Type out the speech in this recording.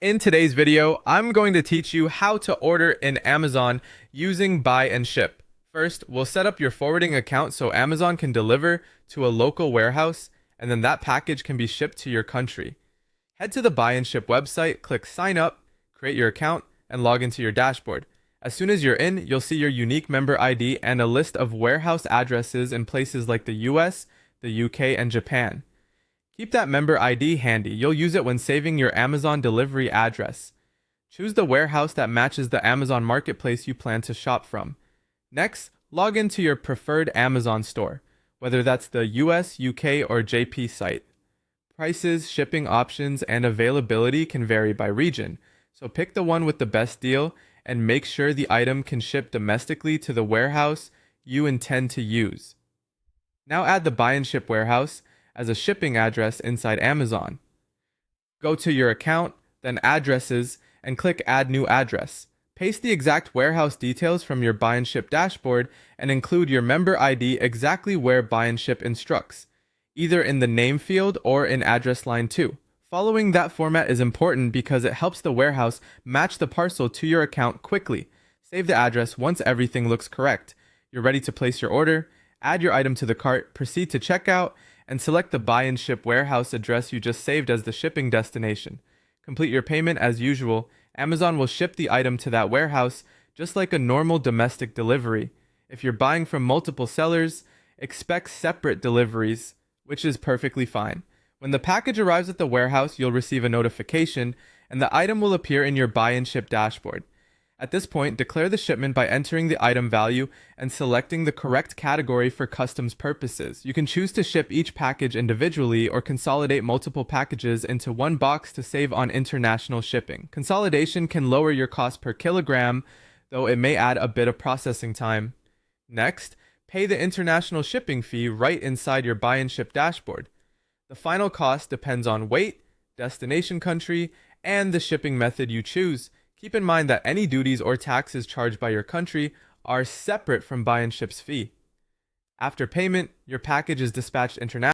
In today's video, I'm going to teach you how to order in Amazon using buy and ship. First, we'll set up your forwarding account so Amazon can deliver to a local warehouse, and then that package can be shipped to your country. Head to the buy and ship website, click sign up, create your account, and log into your dashboard. As soon as you're in, you'll see your unique member ID and a list of warehouse addresses in places like the US, the UK, and Japan. Keep that member ID handy. You'll use it when saving your Amazon delivery address. Choose the warehouse that matches the Amazon marketplace you plan to shop from. Next, log into your preferred Amazon store, whether that's the US, UK, or JP site. Prices, shipping options, and availability can vary by region, so pick the one with the best deal and make sure the item can ship domestically to the warehouse you intend to use. Now add the buy and ship warehouse as a shipping address inside Amazon. Go to your account, then addresses, and click add new address. Paste the exact warehouse details from your buy and ship dashboard and include your member ID exactly where buy and ship instructs, either in the name field or in address line 2. Following that format is important because it helps the warehouse match the parcel to your account quickly. Save the address once everything looks correct. You're ready to place your order, add your item to the cart, proceed to checkout, and select the buy and ship warehouse address you just saved as the shipping destination. Complete your payment as usual. Amazon will ship the item to that warehouse just like a normal domestic delivery. If you're buying from multiple sellers, expect separate deliveries, which is perfectly fine. When the package arrives at the warehouse, you'll receive a notification, and the item will appear in your buy and ship dashboard. At this point, declare the shipment by entering the item value and selecting the correct category for customs purposes. You can choose to ship each package individually or consolidate multiple packages into one box to save on international shipping. Consolidation can lower your cost per kilogram, though it may add a bit of processing time. Next, pay the international shipping fee right inside your buy and ship dashboard. The final cost depends on weight, destination country, and the shipping method you choose. Keep in mind that any duties or taxes charged by your country are separate from buy and ship's fee. After payment, your package is dispatched internationally.